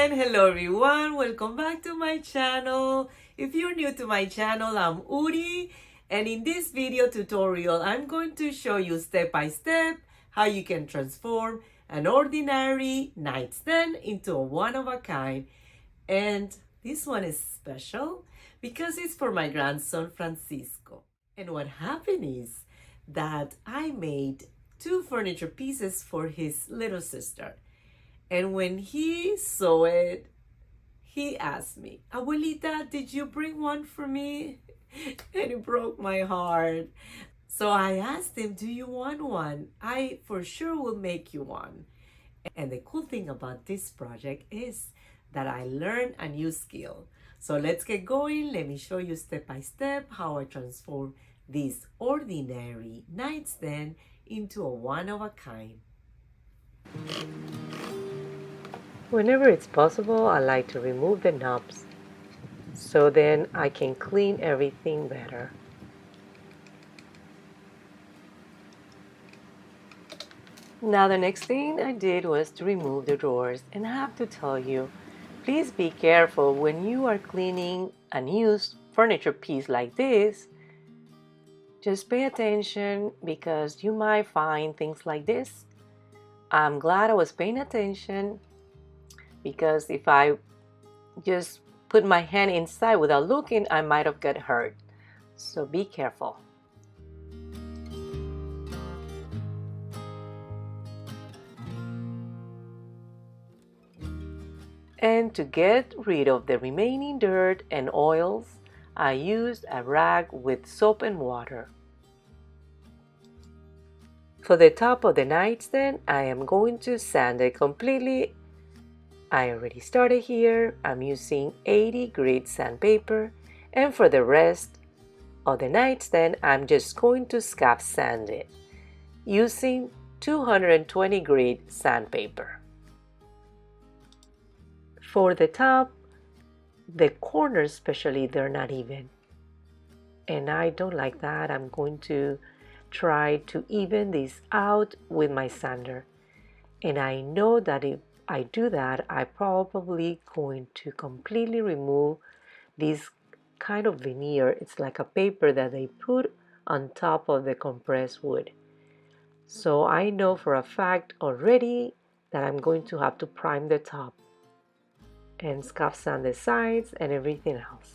And hello everyone, welcome back to my channel. If you're new to my channel, I'm Uri, and in this video tutorial I'm going to show you step by step how you can transform an ordinary nightstand into a one-of-a-kind. And this one is special because it's for my grandson Francisco. And what happened is that I made two furniture pieces for his little sister. And when he saw it, he asked me, Abuelita, did you bring one for me? And it broke my heart. So I asked him, do you want one? I for sure will make you one. And the cool thing about this project is that I learned a new skill. So let's get going. Let me show you step by step how I transform this ordinary nightstand into a one-of-a-kind. Whenever it's possible, I like to remove the knobs so then I can clean everything better. Now the next thing I did was to remove the drawers, and I have to tell you, please be careful when you are cleaning a used furniture piece like this. Just pay attention because you might find things like this. I'm glad I was paying attention, because if I just put my hand inside without looking, I might have got hurt. So be careful. And to get rid of the remaining dirt and oils, I used a rag with soap and water. For the top of the nightstand, I am going to sand it completely. I already started here. I'm using 80 grit sandpaper, and for the rest of the nightstand, I'm just going to scuff sand it using 220 grit sandpaper. For the top, the corners especially, they're not even, and I don't like that. I'm going to try to even this out with my sander, and I know that if I do that, I'm probably going to completely remove this kind of veneer. It's like a paper that they put on top of the compressed wood. So I know for a fact already that I'm going to have to prime the top and scuff sand the sides and everything else.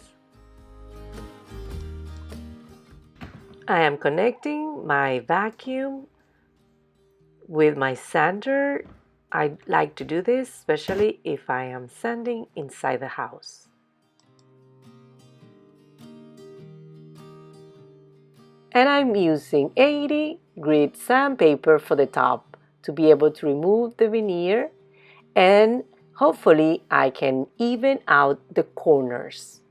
I am connecting my vacuum with my sander. I like to do this, especially if I am sanding inside the house. And I'm using 80 grit sandpaper for the top to be able to remove the veneer, and hopefully I can even out the corners.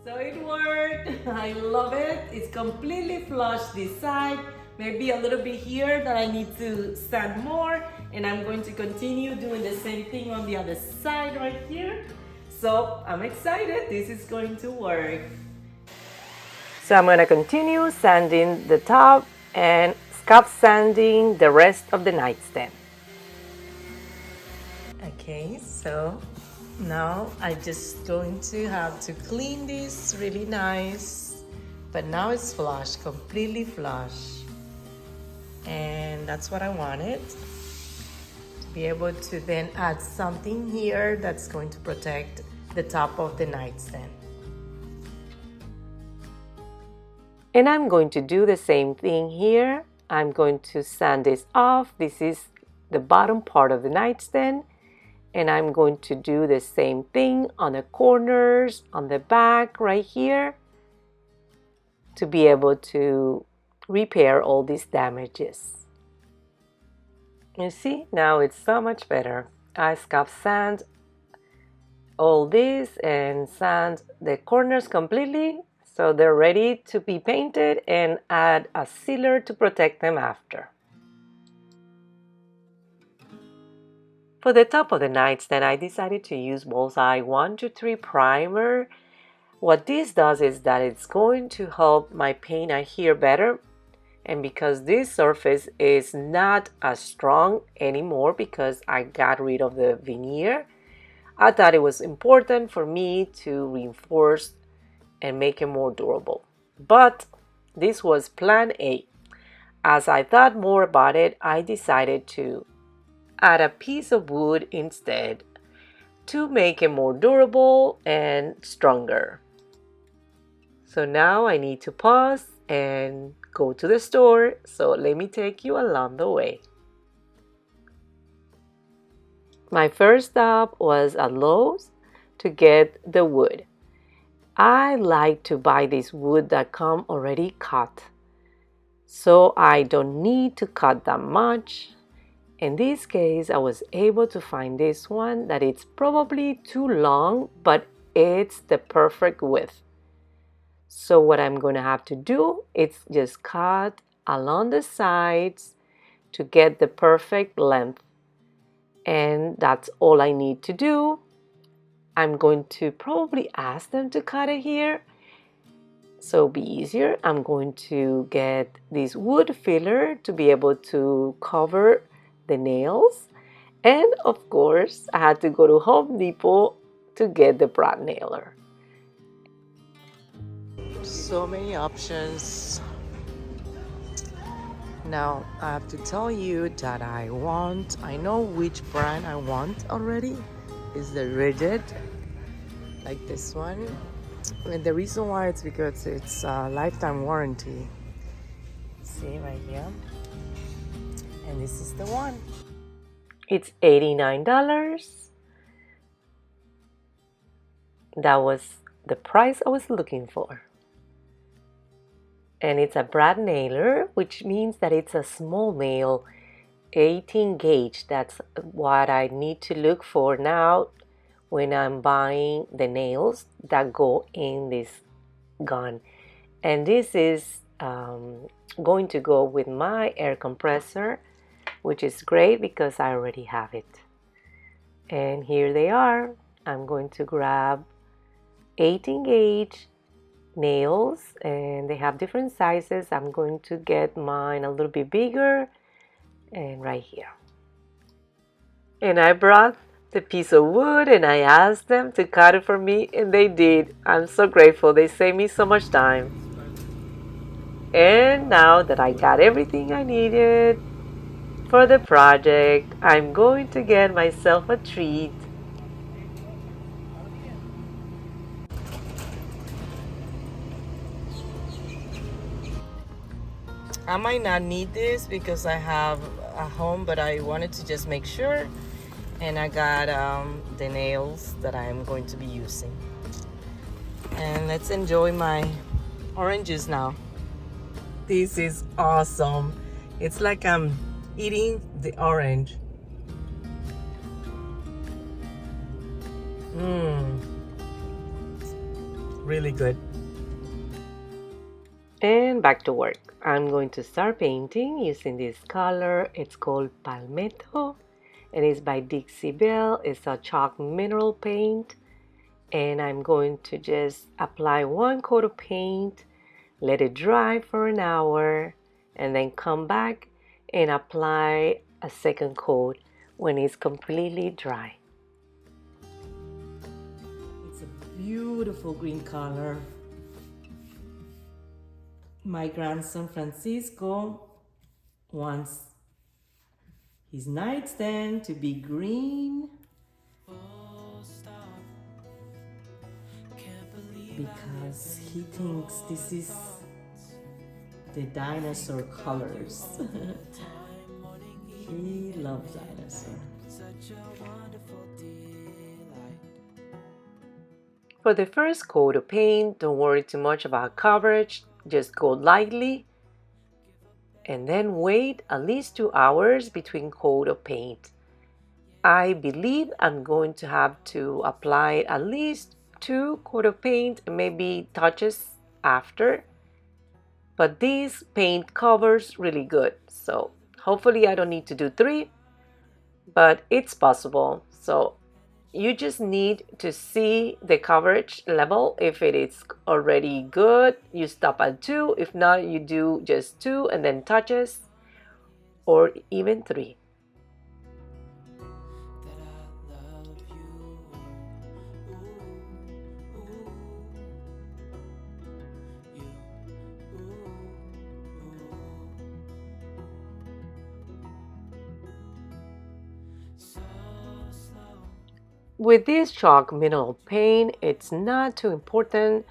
So it worked. I love it. It's completely flush this side. Maybe a little bit here that I need to sand more, and I'm going to continue doing the same thing on the other side right here. So I'm excited. This is going to work. So I'm going to continue sanding the top and scuff sanding the rest of the nightstand. Okay, so now I'm just going to have to clean this really nice, but now it's flush, completely flush. And that's what I wanted, to be able to then add something here that's going to protect the top of the nightstand. And I'm going to do the same thing here. I'm going to sand this off. This is the bottom part of the nightstand. And I'm going to do the same thing on the corners, on the back right here, to be able to repair all these damages. You see, now it's so much better. I scuff sand all this and sand the corners completely, so they're ready to be painted, and add a sealer to protect them after. For the top of the nightstand, I decided to use Bullseye 123 primer. What this does is that it's going to help my paint adhere better, And because this surface is not as strong anymore because I got rid of the veneer, I thought it was important for me to reinforce and make it more durable. But this was plan A. As I thought more about it, I decided to add a piece of wood instead to make it more durable and stronger. So now I need to pause and go to the store, so let me take you along the way. My first stop was at Lowe's to get the wood. I like to buy this wood that come already cut, so I don't need to cut that much. In this case, I was able to find this one that it's probably too long, but it's the perfect width. So what I'm going to have to do is just cut along the sides to get the perfect length. And that's all I need to do. I'm going to probably ask them to cut it here, so it'll be easier. I'm going to get this wood filler to be able to cover the nails. And of course, I had to go to Home Depot to get the brad nailer. So many options. Now I have to tell you that I know which brand I want already. Is the rigid, like this one. And the reason why it's because it's a lifetime warranty. See right here. And this is the one. It's $89. That was the price I was looking for. And it's a brad nailer, which means that it's a small nail, 18 gauge. That's what I need to look for now when I'm buying the nails that go in this gun. And this is going to go with my air compressor, which is great because I already have it. And here they are. I'm going to grab 18 gauge nails, and they have different sizes. I'm going to get mine a little bit bigger, and right here. And I brought the piece of wood and I asked them to cut it for me, and they did. I'm so grateful. They saved me so much time. And now that I got everything I needed for the project, I'm going to get myself a treat. I might not need this because I have a home, but I wanted to just make sure. And I got the nails that I'm going to be using. And let's enjoy my oranges now. This is awesome. It's like I'm eating the orange. Really good. And back to work. I'm going to start painting using this color. It's called Palmetto, and it's by Dixie Belle. It's a chalk mineral paint, and I'm going to just apply one coat of paint, let it dry for an hour, and then come back and apply a second coat when it's completely dry. It's a beautiful green color. My grandson Francisco wants his nightstand to be green because he thinks this is the dinosaur colors. He loves dinosaur. For the first coat of paint, don't worry too much about coverage. Just go lightly and then wait at least 2 hours between coat of paint. I believe I'm going to have to apply at least 2 coat of paint and maybe touches after. But this paint covers really good, so hopefully I don't need to do 3, but it's possible. So You just need to see the coverage level. If it is already good, you stop at 2. If not, you do just 2 and then touches, or even 3. With this chalk mineral paint, it's not too important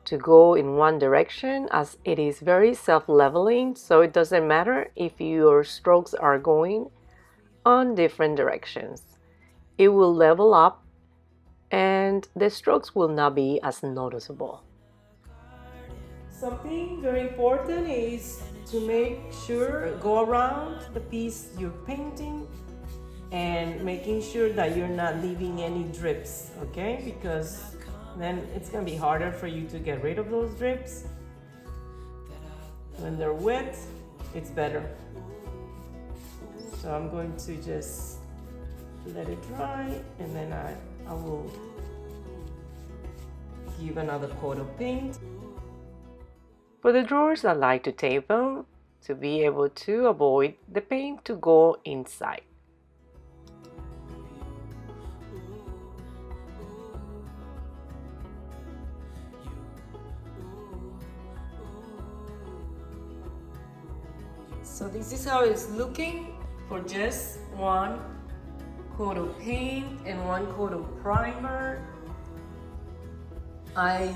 to go in one direction, as it is very self-leveling, so it doesn't matter if your strokes are going on different directions. It will level up and the strokes will not be as noticeable. Something very important is to make sure go around the piece you're painting and making sure that you're not leaving any drips, okay? Because then it's gonna be harder for you to get rid of those drips. When they're wet, it's better. So I'm going to just let it dry, and then I will give another coat of paint. For the drawers, I like to tape them to be able to avoid the paint to go inside. So this is how it's looking for just one coat of paint and one coat of primer. I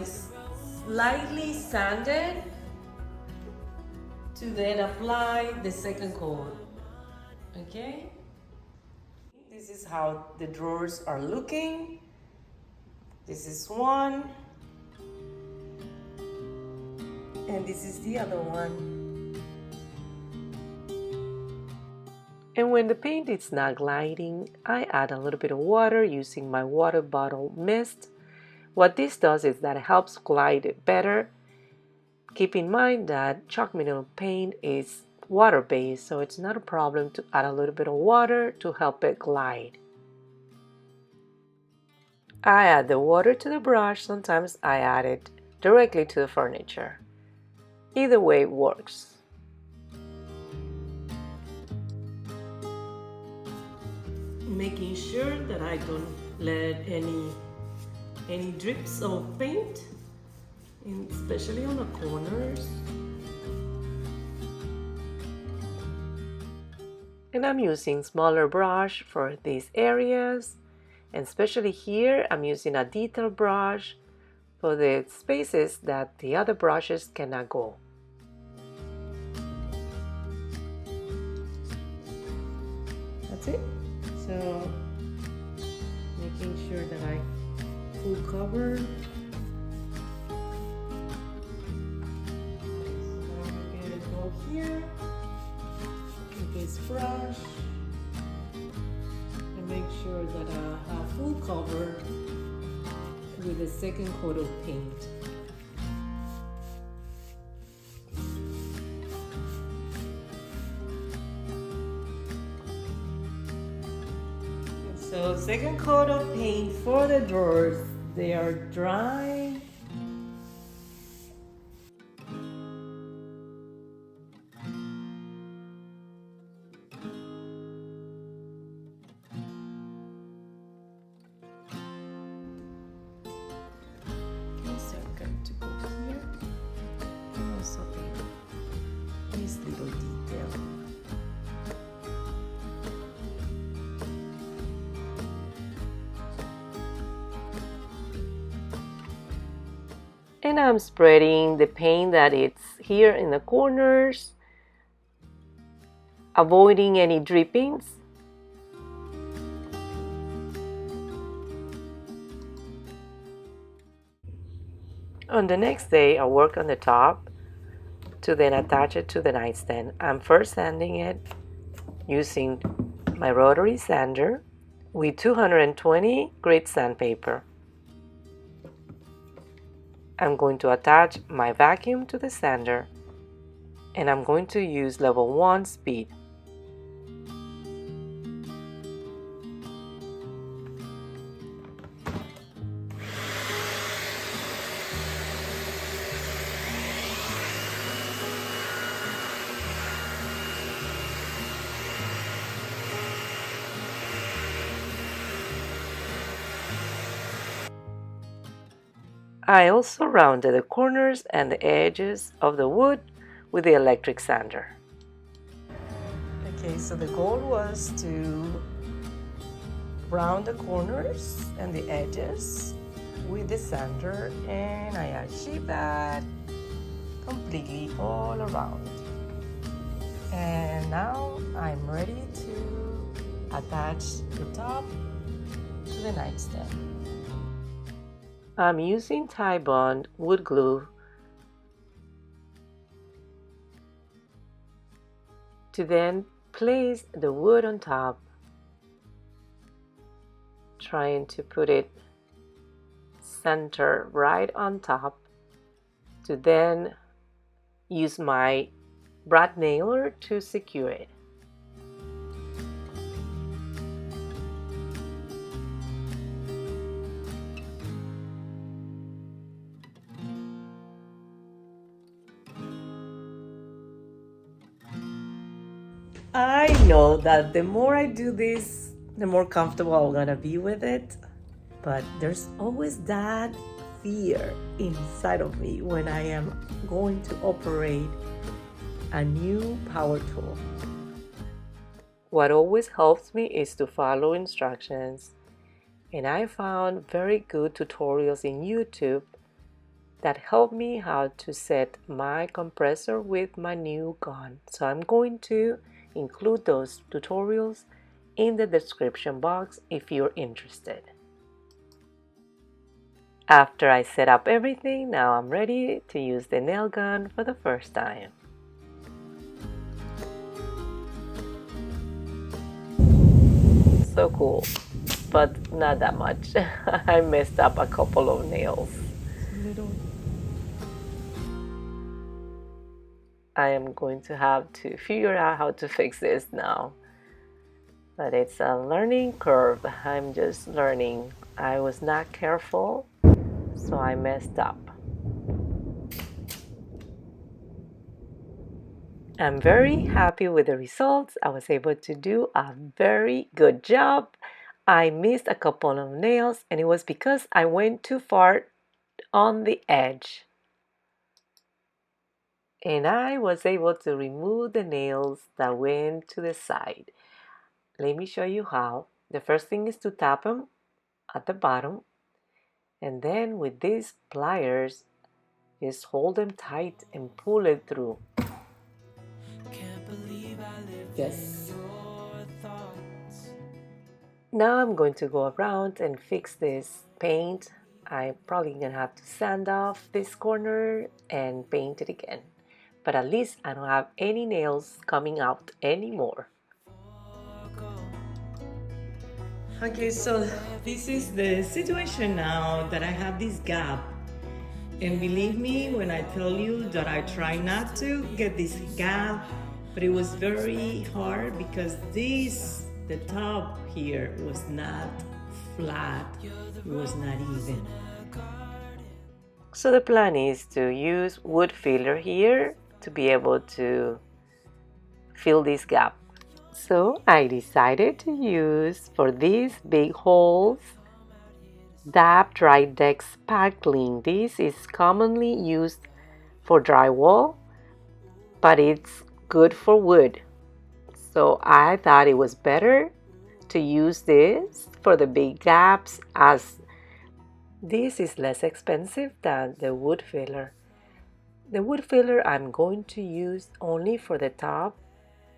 slightly sanded to then apply the second coat. Okay? This is how the drawers are looking. This is one. And this is the other one. And when the paint is not gliding, I add a little bit of water using my water bottle mist. What this does is that it helps glide it better. Keep in mind that chalk mineral paint is water-based, so it's not a problem to add a little bit of water to help it glide. I add the water to the brush. Sometimes I add it directly to the furniture. Either way works. Making sure that I don't let any drips of paint, especially on the corners. And I'm using smaller brush for these areas, and especially here I'm using a detail brush for the spaces that the other brushes cannot go. That's it. So making sure that I full cover. So I'm gonna go here with this brush and make sure that I have full cover with the second coat of paint. So second coat of paint for the drawers. They are dry. Okay, so I'm going to go here and also paint this little detail. And I'm spreading the paint that it's here in the corners, avoiding any drippings. On the next day, I work on the top to then attach it to the nightstand. I'm first sanding it using my rotary sander with 220 grit sandpaper. I'm going to attach my vacuum to the sander, and I'm going to use level 1 speed. I also rounded the corners and the edges of the wood with the electric sander. Okay, so the goal was to round the corners and the edges with the sander, and I achieved that completely all around. And now I'm ready to attach the top to the nightstand. I'm using Tybond wood glue to then place the wood on top, trying to put it center right on top, to then use my brad nailer to secure it. I know that the more I do this, the more comfortable I'm gonna be with it, but there's always that fear inside of me when I am going to operate a new power tool. What always helps me is to follow instructions, and I found very good tutorials in YouTube that help me how to set my compressor with my new gun. So I'm going to include those tutorials in the description box if you're interested. After I set up everything, now I'm ready to use the nail gun for the first time. So cool, but not that much. I messed up a couple of nails. I am going to have to figure out how to fix this now. But it's a learning curve. I'm just learning. I was not careful, so I messed up. I'm very happy with the results. I was able to do a very good job. I missed a couple of nails, and it was because I went too far on the edge. And I was able to remove the nails that went to the side. Let me show you how. The first thing is to tap them at the bottom, and then with these pliers, just hold them tight and pull it through. Yes. Now I'm going to go around and fix this paint. I'm probably gonna have to sand off this corner and paint it again. But at least I don't have any nails coming out anymore. Okay, so this is the situation now that I have this gap. And believe me when I tell you that I try not to get this gap, but it was very hard because the top here was not flat, it was not even. So the plan is to use wood filler here to be able to fill this gap. So I decided to use, for these big holes, DAP Dry Deck Sparkling. This is commonly used for drywall, but it's good for wood. So I thought it was better to use this for the big gaps, as this is less expensive than the wood filler. The wood filler I'm going to use only for the top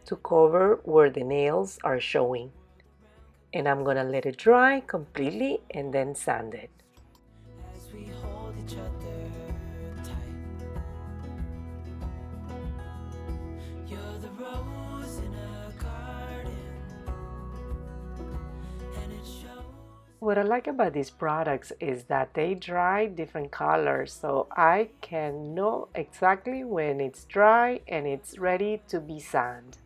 to cover where the nails are showing. And I'm gonna let it dry completely and then sand it. As we hold each other tight. You're the rose in a garden, and it shows. What I like about these products is that they dry different colors, so I can know exactly when it's dry and it's ready to be sanded.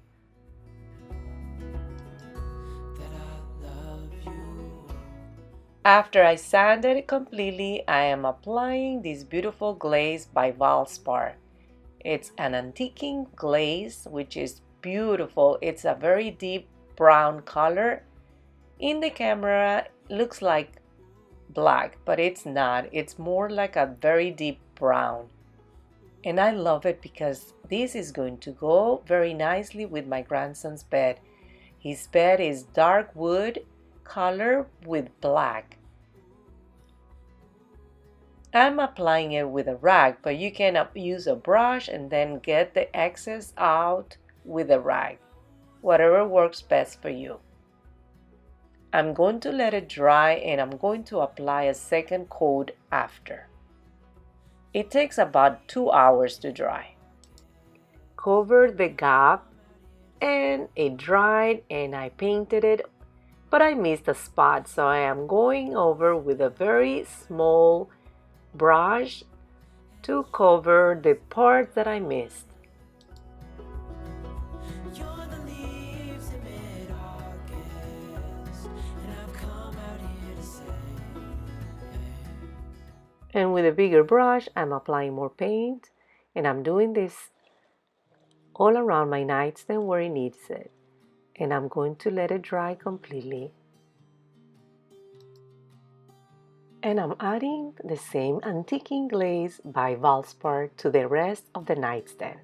After I sanded it completely, I am applying this beautiful glaze by Valspar. It's an antiquing glaze, which is beautiful. It's a very deep brown color. In the camera, it looks like black, but it's not. It's more like a very deep brown. And I love it because this is going to go very nicely with my grandson's bed. His bed is dark wood color with black. I'm applying it with a rag, but you can use a brush and then get the excess out with a rag. Whatever works best for you. I'm going to let it dry and I'm going to apply a second coat after. It takes about 2 hours to dry. Covered the gap and it dried and I painted it, but I missed a spot, so I am going over with a very small brush to cover the part that I missed. And with a bigger brush, I'm applying more paint, and I'm doing this all around my nightstand where it needs it. And I'm going to let it dry completely. And I'm adding the same antiquing glaze by Valspar to the rest of the nightstand.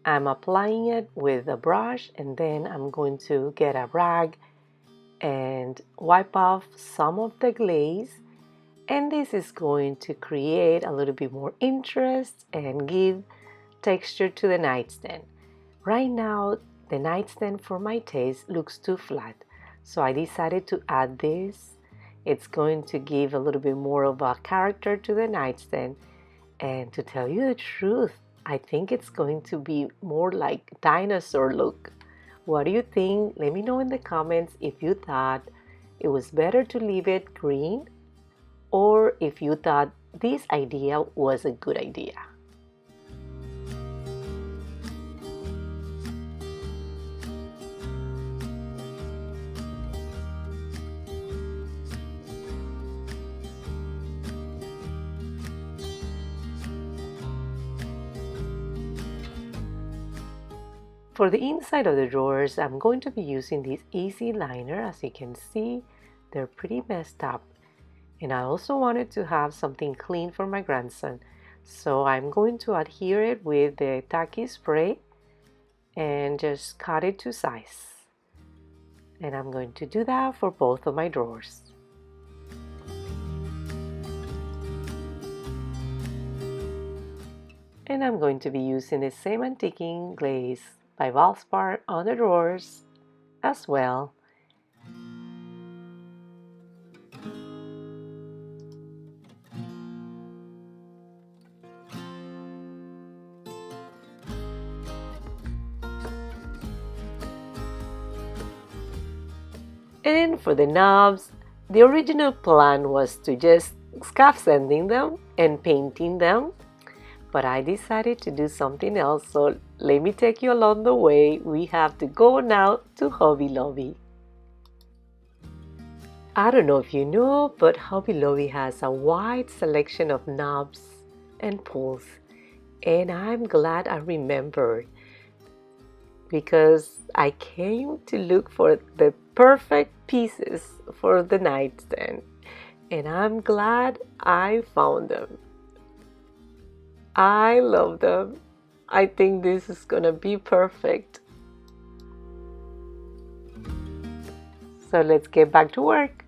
I'm applying it with a brush and then I'm going to get a rag and wipe off some of the glaze, and this is going to create a little bit more interest and give texture to the nightstand. Right now the nightstand for my taste looks too flat, so I decided to add this. It's going to give a little bit more of a character to the nightstand, and to tell you the truth, I think it's going to be more like dinosaur look. What do you think? Let me know in the comments if you thought it was better to leave it green or if you thought this idea was a good idea. For the inside of the drawers, I'm going to be using this easy liner. As you can see, they're pretty messed up. And I also wanted to have something clean for my grandson. So I'm going to adhere it with the tacky spray and just cut it to size. And I'm going to do that for both of my drawers. And I'm going to be using the same antiquing glaze by Valspar on the drawers as well. And for the knobs, the original plan was to just scuff sanding them and painting them, but I decided to do something else, so let me take you along the way. We have to go now to Hobby Lobby. I don't know if you know, but Hobby Lobby has a wide selection of knobs and pulls, and I'm glad I remembered because I came to look for the perfect pieces for the nightstand, and I'm glad I found them. I love them. I think this is gonna be perfect. So let's get back to work.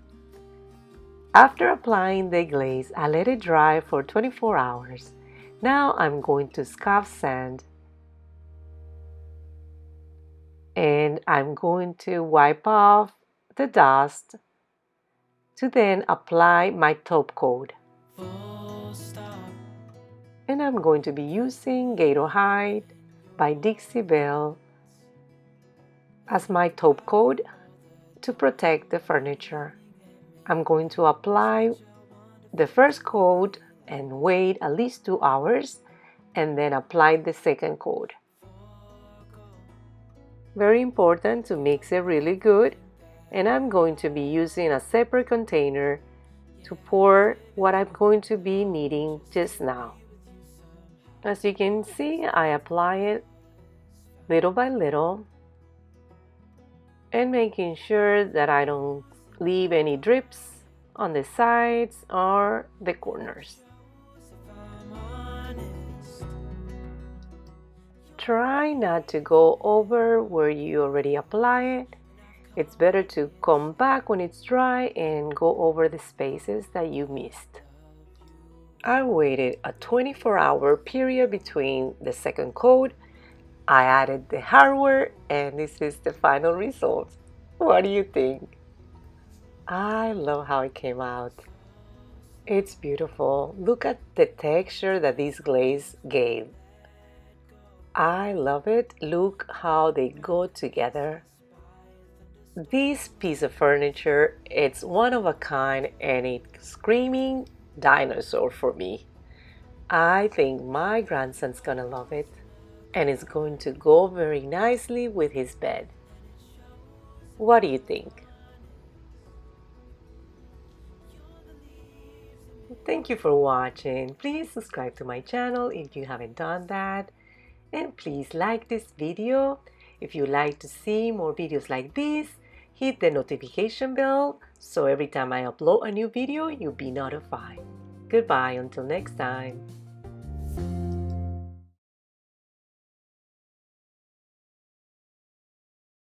After applying the glaze, I let it dry for 24 hours. Now I'm going to scuff sand and I'm going to wipe off the dust to then apply my top coat. And I'm going to be using Gator Hide by Dixie Belle as my top coat to protect the furniture. I'm going to apply the first coat and wait at least 2 hours and then apply the second coat. Very important to mix it really good, and I'm going to be using a separate container to pour what I'm going to be needing just now. As you can see, I apply it little by little and making sure that I don't leave any drips on the sides or the corners. Try not to go over where you already apply it. It's better to come back when it's dry and go over the spaces that you missed. I waited a 24-hour period between the second coat. I added the hardware and this is the final result. What do you think? I love how it came out. It's beautiful. Look at the texture that this glaze gave. I love it. Look how they go together. This piece of furniture, it's one of a kind and it's screaming dinosaur for me. I think my grandson's gonna love it and it's going to go very nicely with his bed. What do you think? Thank you for watching. Please subscribe to my channel if you haven't done that. And please like this video. If you like to see more videos like this, hit the notification bell so every time I upload a new video, you'll be notified. Goodbye until next time.